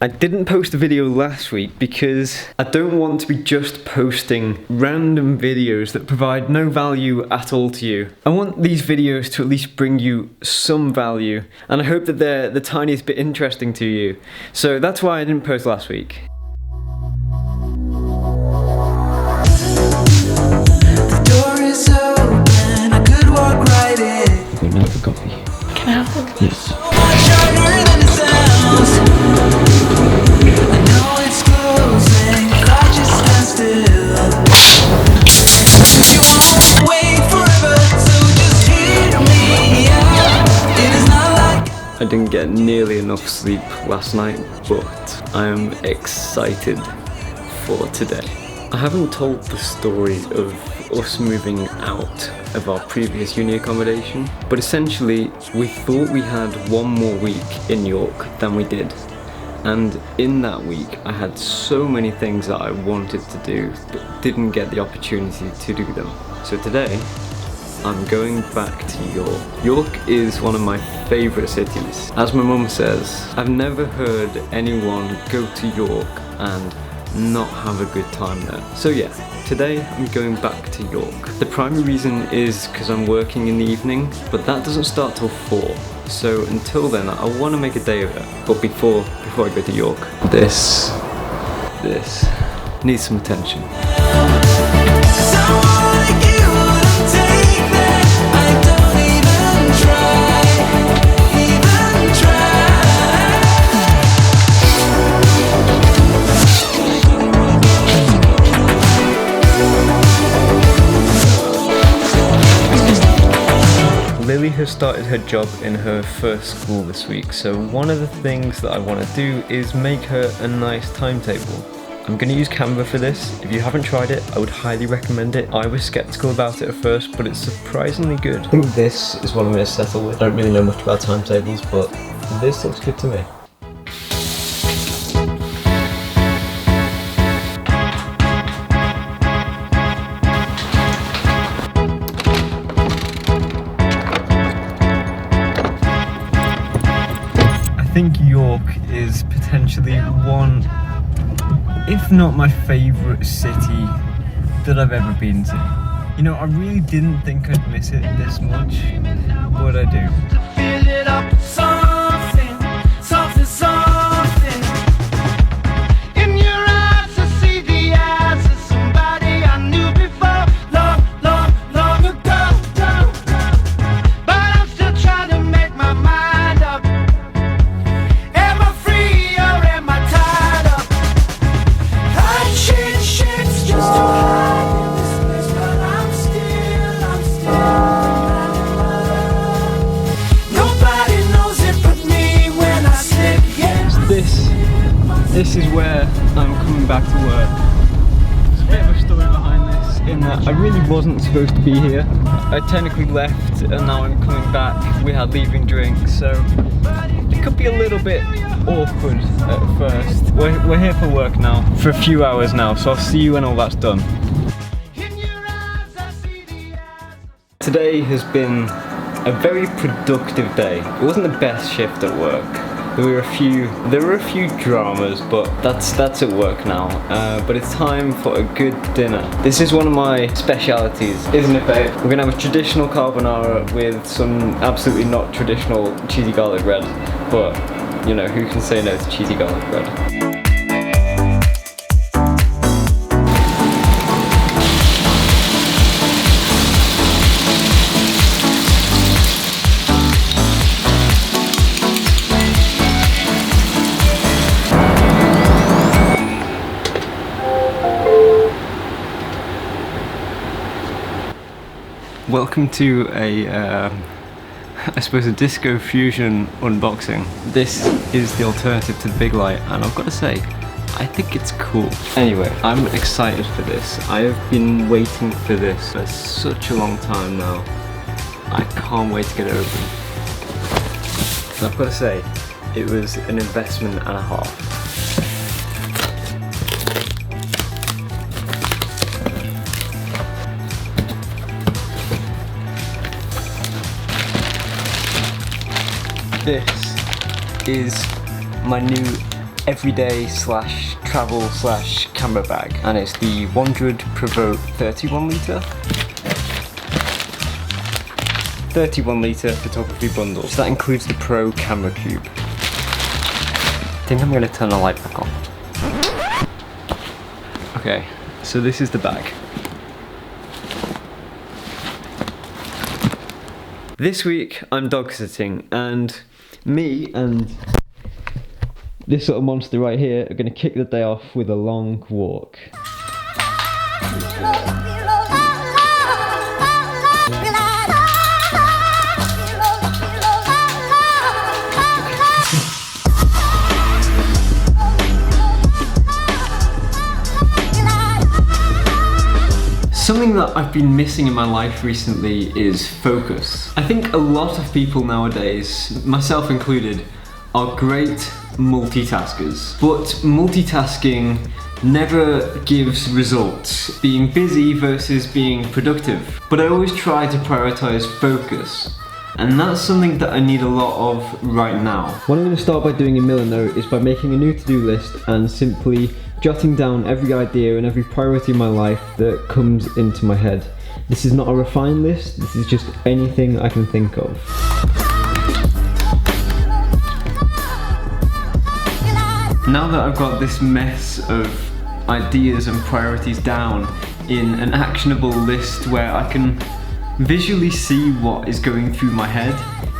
I didn't post a video last week because I don't want to be just posting random videos that provide no value at all to you. I want these videos to at least bring you some value, and I hope that they're the tiniest bit interesting to you. So that's why I didn't post last week. The door is open, I could walk right in. Good night for coffee. Can I have one? Yes. I didn't get nearly enough sleep last night, but I am excited for today. I haven't told the story of us moving out of our previous uni accommodation, but essentially we thought we had one more week in York than we did. And in that week I had so many things that I wanted to do but didn't get the opportunity to do them. So today I'm going back to York. York is one of my favourite cities. As my mum says, I've never heard anyone go to York and not have a good time there. So yeah, today I'm going back to York. The primary reason is because I'm working in the evening, but that doesn't start till 4. So until then, I want to make a day of it. But before I go to York, this needs some attention. Lily has started her job in her first school this week, so one of the things that I want to do is make her a nice timetable. I'm going to use Canva for this. If you haven't tried it, I would highly recommend it. I was skeptical about it at first, but it's surprisingly good. I think this is what I'm going to settle with. I don't really know much about timetables, but this looks good to me. I think York is potentially one, if not my favourite city that I've ever been to. You know, I really didn't think I'd miss it this much, but I do. Fill it up with something, something, something. In your eyes I see the eyes of somebody I knew before, long, long, long ago. But I'm still trying to make my mind up. Am I free or am I tied up? I change shapes just to hide in this place, but I'm still nobody knows it but me when I slip, yeah. This is where I'm coming back to work. There's a bit of a story behind this, in that I really wasn't supposed to be here. I technically left and now I'm coming back. We had leaving drinks, so it could be a little bit awkward at first. We're here for work now, for a few hours now, so I'll see you when all that's done. Today has been a very productive day. It wasn't the best shift at work. There were a few dramas, but that's at work now. But it's time for a good dinner. This is one of my specialities, isn't it, babe? We're gonna have a traditional carbonara with some absolutely not traditional cheesy garlic bread. But you know, who can say no to cheesy garlic bread? Welcome to I suppose a Disco Fusion unboxing. This is the alternative to the Big Light, and I've got to say, I think it's cool. Anyway, I'm excited for this. I have been waiting for this for such a long time now. I can't wait to get it open. And I've got to say, it was an investment and a half. This is my new everyday slash travel slash camera bag, and it's the 100 Provoke 31 litre. 31 litre photography bundle. So that includes the Pro camera cube. I think I'm gonna turn the light back on. Okay, so this is the bag. This week I'm dog sitting, and me and this sort of monster right here are gonna kick the day off with a long walk. Something that I've been missing in my life recently is focus. I think a lot of people nowadays, myself included, are great multitaskers, but multitasking never gives results. Being busy versus being productive. But I always try to prioritize focus. And that's something that I need a lot of right now. What I'm going to start by doing in Milano is by making a new to-do list and simply jotting down every idea and every priority in my life that comes into my head. This is not a refined list, this is just anything I can think of. Now that I've got this mess of ideas and priorities down in an actionable list where I can visually see what is going through my head,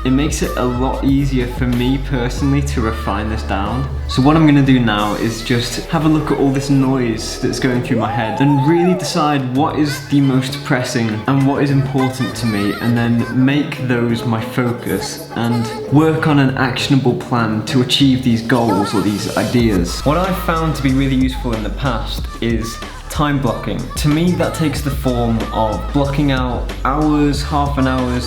it makes it a lot easier for me personally to refine this down. So what I'm gonna do now is just have a look at all this noise that's going through my head and really decide what is the most pressing and what is important to me, and then make those my focus and work on an actionable plan to achieve these goals or these ideas. What I've found to be really useful in the past is time blocking. To me, that takes the form of blocking out hours, half an hour,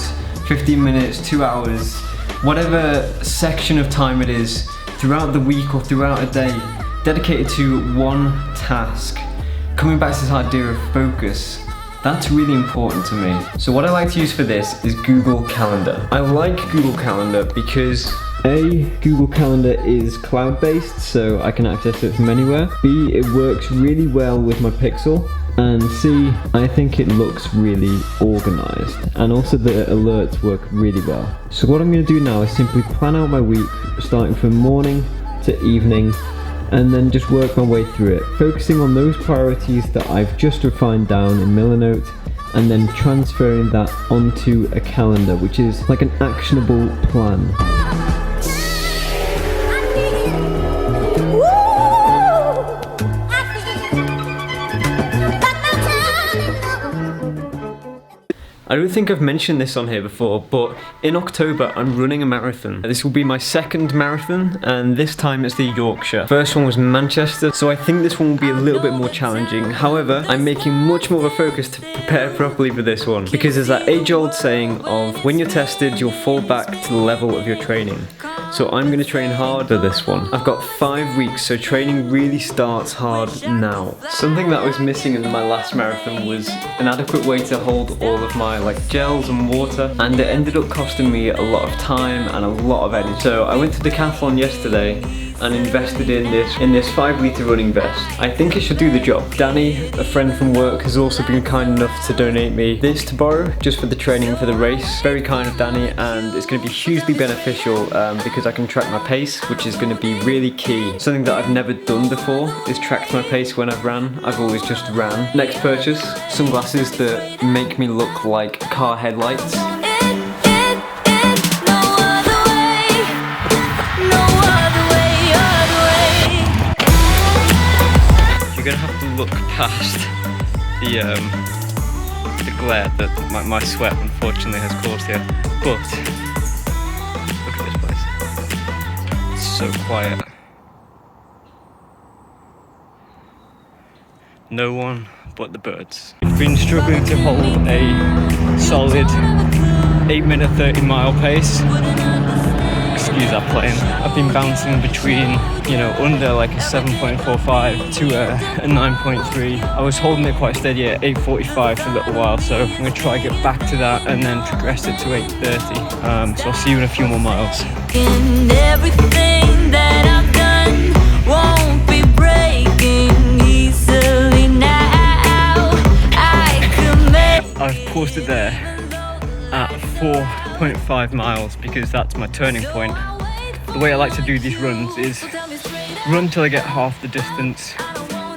15 minutes, 2 hours, whatever section of time it is throughout the week or throughout a day, dedicated to one task. Coming back to this idea of focus, that's really important to me. So what I like to use for this is Google Calendar. I like Google Calendar because A, Google Calendar is cloud-based, so I can access it from anywhere. B, it works really well with my Pixel. And C, I think it looks really organised, and also the alerts work really well. So what I'm going to do now is simply plan out my week, starting from morning to evening, and then just work my way through it, focusing on those priorities that I've just refined down in Milanote, and then transferring that onto a calendar, which is like an actionable plan. I don't think I've mentioned this on here before, but in October I'm running a marathon. This will be my second marathon, and this time it's the Yorkshire. First one was Manchester, so I think this one will be a little bit more challenging. However, I'm making much more of a focus to prepare properly for this one, because there's that age-old saying of when you're tested, you'll fall back to the level of your training. So I'm going to train hard for this one. I've got 5 weeks, so training really starts hard now. Something that I was missing in my last marathon was an adequate way to hold all of my gels and water, and it ended up costing me a lot of time and a lot of energy. So I went to Decathlon yesterday and invested in this 5 litre running vest. I think it should do the job. Danny, a friend from work, has also been kind enough to donate me this to borrow just for the training for the race. Very kind of Danny, and it's going to be hugely beneficial because I can track my pace, which is going to be really key. Something that I've never done before is tracked my pace when I've ran. I've always just ran. Next purchase, sunglasses that make me look like car headlights. You're gonna have to look past the glare that my sweat unfortunately has caused here. But look at this place. It's so quiet. No one but the birds. I've been struggling to hold a solid 8-minute 30-mile pace. Excuse that plane. I've been bouncing between, under like a 7.45 to a 9.3. I was holding it quite steady at 8.45 for a little while, so I'm going to try and get back to that and then progress it to 8.30. So I'll see you in a few more miles. In everything that I've done, won't be breaking easily now. I could make. I've paused it there at 4.5 miles because that's my turning point. The way I like to do these runs is run till I get half the distance,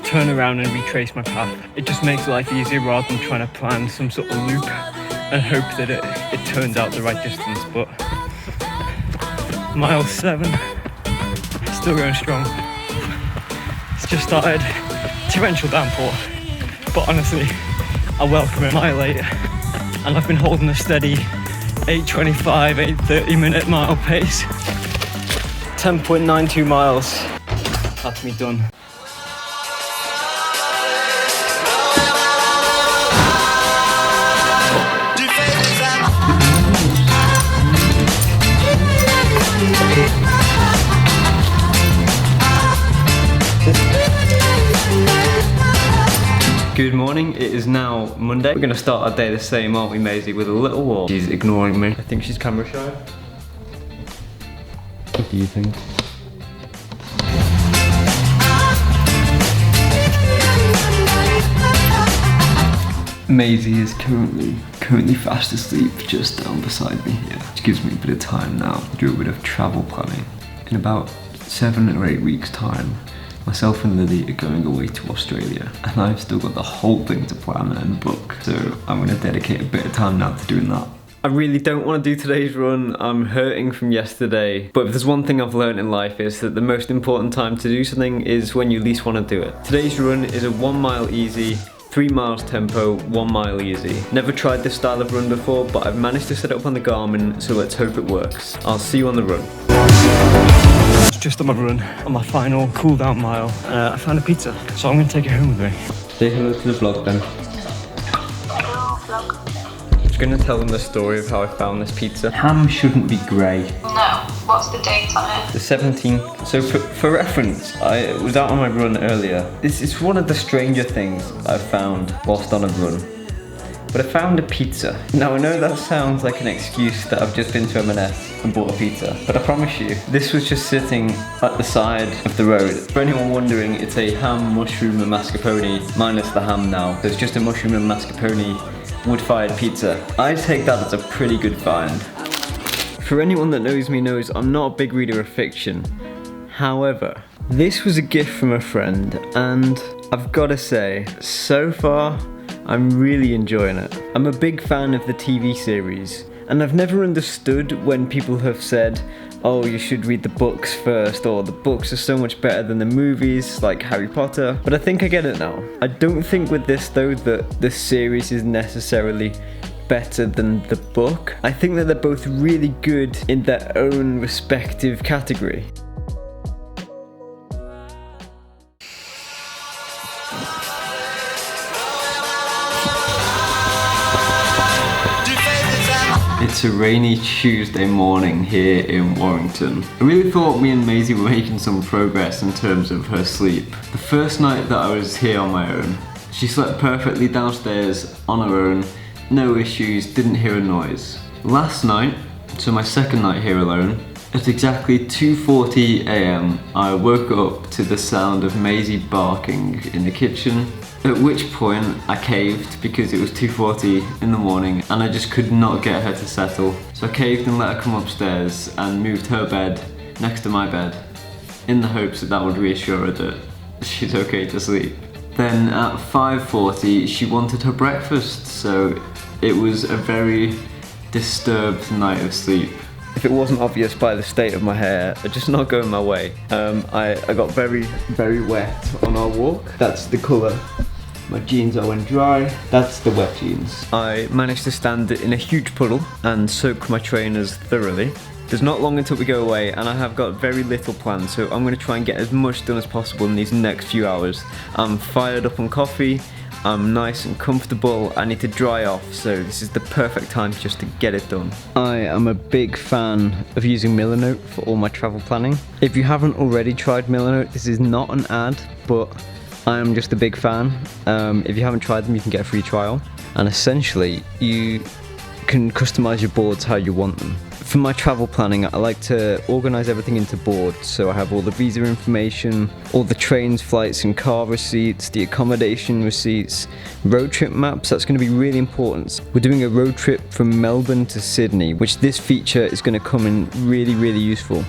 turn around and retrace my path. It just makes life easier rather than trying to plan some sort of loop and hope that it turns out the right distance. But mile 7, still going strong. It's just started, torrential downpour, but honestly, I welcome it. Mile 8, and I've been holding a steady 8:25, 8:30 minute mile pace. 10.92 miles. That's me done. Good morning, it is now Monday. We're gonna start our day the same, aren't we, Maisie, with a little walk. She's ignoring me. I think she's camera shy. What do you think? Maisie is currently fast asleep just down beside me here, which gives me a bit of time now to do a bit of travel planning. In about 7 or 8 weeks time, myself and Lily are going away to Australia, and I've still got the whole thing to plan and book, so I'm going to dedicate a bit of time now to doing that. I really don't want to do today's run. I'm hurting from yesterday, but if there's one thing I've learned in life is that the most important time to do something is when you least want to do it. Today's run is a 1 mile easy, 3 miles tempo, 1 mile easy. Never tried this style of run before, but I've managed to set it up on the Garmin, so let's hope it works. I'll see you on the run. Just on my run, on my final cool down mile, I found a pizza, so I'm going to take it home with me. Say hello to the vlog then. Hello, vlog. I'm going to tell them the story of how I found this pizza. Ham shouldn't be grey. No, what's the date on it? The 17th. So for reference, I was out on my run earlier. It's one of the stranger things I've found whilst on a run. But I found a pizza. Now I know that sounds like an excuse that I've just been to M&S and bought a pizza, but I promise you, this was just sitting at the side of the road. For anyone wondering, it's a ham, mushroom and mascarpone, minus the ham now. So it's just a mushroom and mascarpone wood-fired pizza. I take that as a pretty good find. For anyone that knows me knows I'm not a big reader of fiction. However, this was a gift from a friend, and I've got to say, so far, I'm really enjoying it. I'm a big fan of the TV series, and I've never understood when people have said, oh, you should read the books first, or the books are so much better than the movies, like Harry Potter, but I think I get it now. I don't think with this though that the series is necessarily better than the book. I think that they're both really good in their own respective category. It's a rainy Tuesday morning here in Warrington. I really thought me and Maisie were making some progress in terms of her sleep. The first night that I was here on my own, she slept perfectly downstairs on her own, no issues, didn't hear a noise. Last night, so my second night here alone, at exactly 2:40 AM, I woke up to the sound of Maisie barking in the kitchen. At which point I caved because it was 2:40 in the morning and I just could not get her to settle. So I caved and let her come upstairs and moved her bed next to my bed in the hopes that that would reassure her that she's okay to sleep. Then at 5:40 she wanted her breakfast, so it was a very disturbed night of sleep. If it wasn't obvious by the state of my hair, just not going my way. I got very wet on our walk. That's the colour. My jeans are when dry, that's the wet jeans. I managed to stand in a huge puddle and soak my trainers thoroughly. There's not long until we go away and I have got very little planned, so I'm going to try and get as much done as possible in these next few hours. I'm fired up on coffee, I'm nice and comfortable, I need to dry off, so this is the perfect time just to get it done. I am a big fan of using Milanote for all my travel planning. If you haven't already tried Milanote, this is not an ad, but I am just a big fan. If you haven't tried them, you can get a free trial. And essentially, you can customize your boards how you want them. For my travel planning, I like to organise everything into boards, so I have all the visa information, all the trains, flights and car receipts, the accommodation receipts, road trip maps. That's going to be really important. We're doing a road trip from Melbourne to Sydney, which this feature is going to come in really useful.